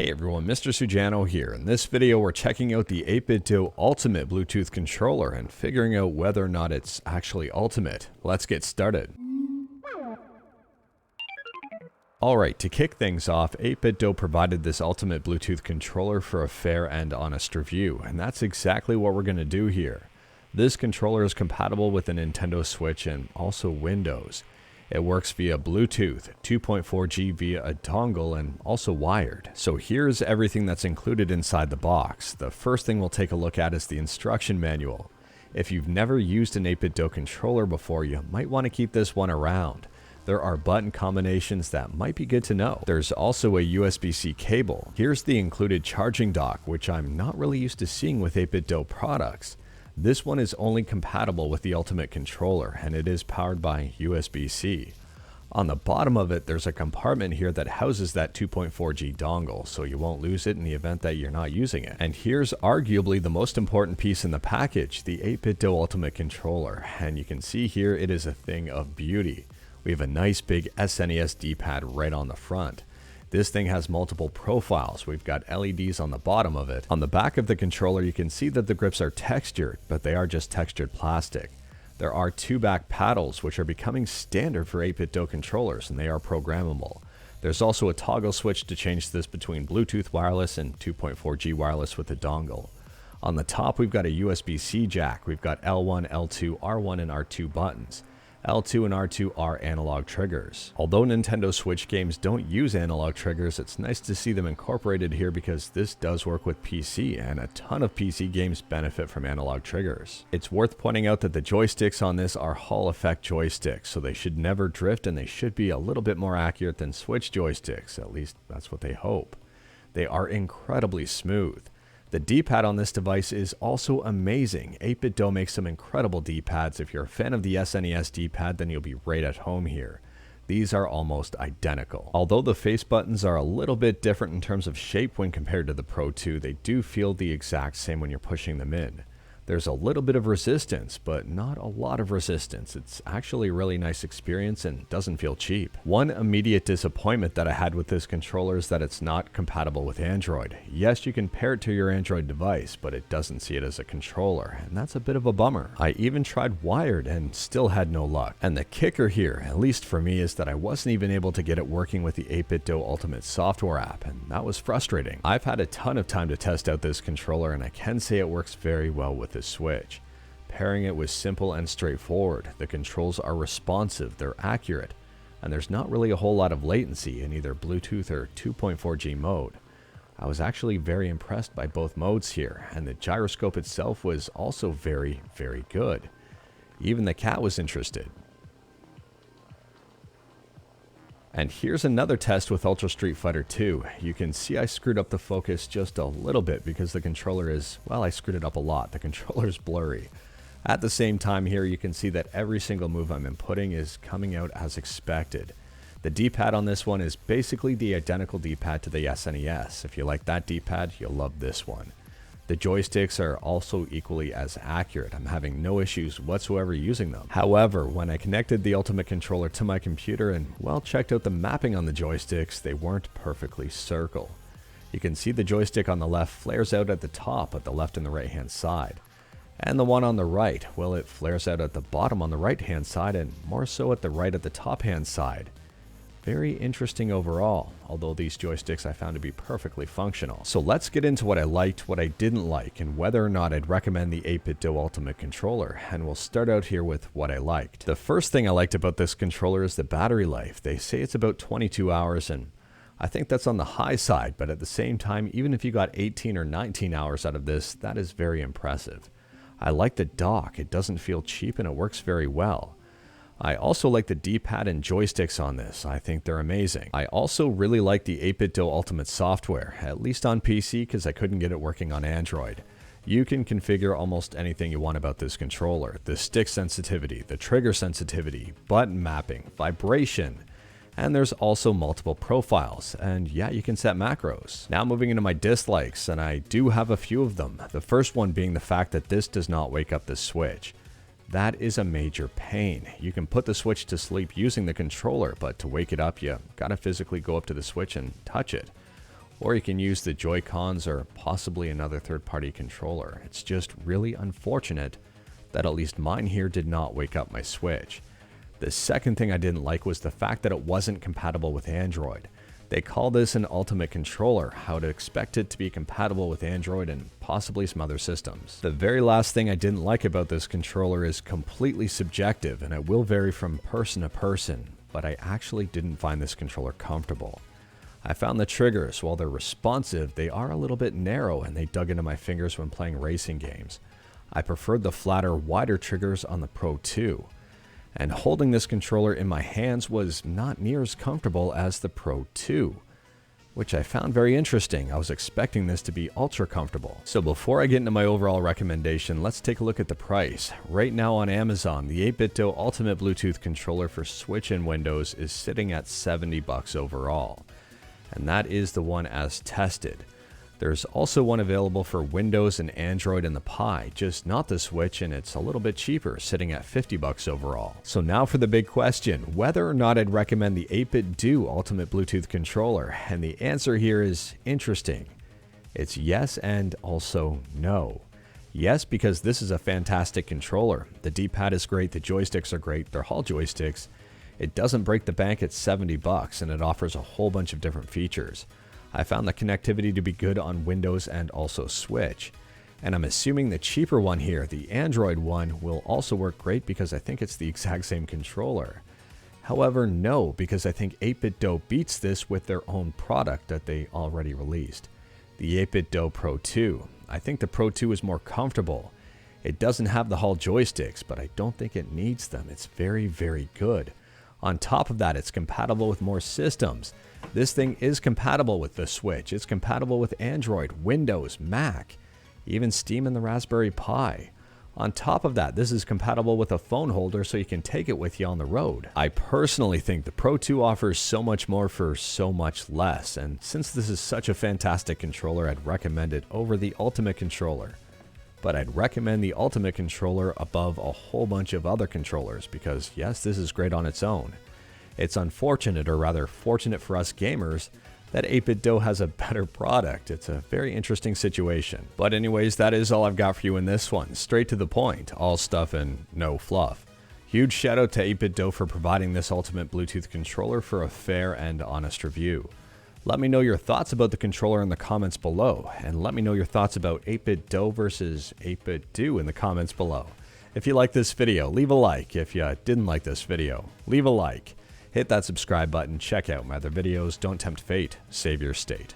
Hey everyone, Mr. Sujano here. In this video, we're checking out the 8bitdo Ultimate Bluetooth controller and figuring out whether or not it's actually ultimate. Let's get started. Alright, to kick things off, 8bitdo provided this Ultimate Bluetooth controller for a fair and honest review, and that's exactly what we're going to do here. This controller is compatible with the Nintendo Switch and also Windows. It works via Bluetooth, 2.4G via a dongle, and also wired. So here's everything that's included inside the box. The first thing we'll take a look at is the instruction manual. If you've never used an 8bitdo controller before, you might want to keep this one around. There are button combinations that might be good to know. There's also a USB-C cable. Here's the included charging dock, which I'm not really used to seeing with 8bitdo products. This one is only compatible with the Ultimate controller, and it is powered by USB-C. On the bottom of it, there's a compartment here that houses that 2.4G dongle, so you won't lose it in the event that you're not using it. And here's arguably the most important piece in the package, the 8bitdo Ultimate controller. And you can see here it is a thing of beauty. We have a nice big SNES D-pad right on the front. This thing has multiple profiles. We've got LEDs on the bottom of it. On the back of the controller, you can see that the grips are textured, but they are just textured plastic. There are two back paddles, which are becoming standard for 8bitdo controllers, and they are programmable. There's also a toggle switch to change this between Bluetooth wireless and 2.4G wireless with a dongle. On the top, we've got a USB-C jack. We've got L1, L2, R1, and R2 buttons. L2 and R2 are analog triggers. Although Nintendo Switch games don't use analog triggers, it's nice to see them incorporated here because this does work with PC, and a ton of PC games benefit from analog triggers. It's worth pointing out that the joysticks on this are Hall effect joysticks, so they should never drift and they should be a little bit more accurate than Switch joysticks, at least that's what they hope. They are incredibly smooth. The D-pad on this device is also amazing. 8bitdo makes some incredible D-pads. If you're a fan of the SNES D-pad, then you'll be right at home here. These are almost identical. Although the face buttons are a little bit different in terms of shape when compared to the Pro 2, they do feel the exact same when you're pushing them in. There's a little bit of resistance, but not a lot of resistance. It's actually a really nice experience and doesn't feel cheap. One immediate disappointment that I had with this controller is that it's not compatible with Android. Yes, you can pair it to your Android device, but it doesn't see it as a controller, and that's a bit of a bummer. I even tried wired and still had no luck. And the kicker here, at least for me, is that I wasn't even able to get it working with the 8bitdo Ultimate software app, and that was frustrating. I've had a ton of time to test out this controller, and I can say it works very well with the Switch. Pairing it was simple and straightforward. The controls are responsive, they're accurate, and there's not really a whole lot of latency in either Bluetooth or 2.4G mode. I was actually very impressed by both modes here, and the gyroscope itself was also very, very good. Even the cat was interested. And here's another test with Ultra Street Fighter 2. You can see I screwed up the focus just a little bit because the controller is, well, I screwed it up a lot. The controller is blurry. At the same time here, you can see that every single move I'm inputting is coming out as expected. The D-pad on this one is basically the identical D-pad to the SNES. If you like that D-pad, you'll love this one. The joysticks are also equally as accurate. I'm having no issues whatsoever using them. However, when I connected the Ultimate controller to my computer and, well, checked out the mapping on the joysticks, they weren't perfectly circle. You can see the joystick on the left flares out at the top at the left and the right hand side. And the one on the right, well, it flares out at the bottom on the right hand side and more so at the right at the top hand side. Very interesting overall, although these joysticks I found to be perfectly functional. So let's get into what I liked, what I didn't like, and whether or not I'd recommend the 8bitdo Ultimate controller, and we'll start out here with what I liked. The first thing I liked about this controller is the battery life. They say it's about 22 hours, and I think that's on the high side, but at the same time, even if you got 18 or 19 hours out of this, that is very impressive. I like the dock. It doesn't feel cheap and it works very well. I also like the D-pad and joysticks on this. I think they're amazing. I also really like the 8bitdo Ultimate software, at least on PC because I couldn't get it working on Android. You can configure almost anything you want about this controller. The stick sensitivity, the trigger sensitivity, button mapping, vibration, and there's also multiple profiles, and yeah, you can set macros. Now moving into my dislikes, and I do have a few of them. The first one being the fact that this does not wake up the Switch. That is a major pain. You can put the Switch to sleep using the controller, but to wake it up, you gotta physically go up to the Switch and touch it. or you can use the Joy-Cons or possibly another third-party controller. It's just really unfortunate that at least mine here did not wake up my Switch. The second thing I didn't like was the fact that it wasn't compatible with Android. They call this an ultimate controller. I would expect it to be compatible with Android and possibly some other systems. The very last thing I didn't like about this controller is completely subjective, and it will vary from person to person, but I actually didn't find this controller comfortable. I found the triggers, while they're responsive, they are a little bit narrow and they dug into my fingers when playing racing games. I preferred the flatter, wider triggers on the Pro 2. And holding this controller in my hands was not near as comfortable as the Pro 2, which I found very interesting. I was expecting this to be ultra comfortable. So before I get into my overall recommendation, let's take a look at the price. Right now on Amazon, the 8bitdo Ultimate Bluetooth controller for Switch and Windows is sitting at $70 overall. And that is the one as tested. There's also one available for Windows and Android in the Pi, just not the Switch, and it's a little bit cheaper, sitting at $50 overall. So now for the big question, whether or not I'd recommend the 8bitdo Ultimate Bluetooth controller, and the answer here is interesting. It's yes and also no. Yes, because this is a fantastic controller. The D-pad is great, the joysticks are great, they're Hall joysticks. It doesn't break the bank at $70, and it offers a whole bunch of different features. I found the connectivity to be good on Windows and also Switch. And I'm assuming the cheaper one here, the Android one, will also work great because I think it's the exact same controller. However, no, because I think 8bitdo beats this with their own product that they already released. The 8bitdo Pro 2. I think the Pro 2 is more comfortable. It doesn't have the Hall joysticks, but I don't think it needs them. It's very, very good. On top of that, it's compatible with more systems. This thing is compatible with the Switch. It's compatible with Android, Windows, Mac, even Steam and the Raspberry Pi. On top of that, this is compatible with a phone holder so you can take it with you on the road. I personally think the Pro 2 offers so much more for so much less, and since this is such a fantastic controller, I'd recommend it over the Ultimate controller. But I'd recommend the Ultimate controller above a whole bunch of other controllers because yes, this is great on its own. It's unfortunate, or rather fortunate for us gamers, that 8bitdo has a better product. It's a very interesting situation. But anyways, that is all I've got for you in this one. Straight to the point, all stuff and no fluff. Huge shout out to 8bitdo for providing this Ultimate Bluetooth controller for a fair and honest review. Let me know your thoughts about the controller in the comments below, and let me know your thoughts about 8bitdo versus 8bitdo in the comments below. If you like this video, leave a like. If you didn't like this video, leave a like. Hit that subscribe button, check out my other videos, don't tempt fate, save your state.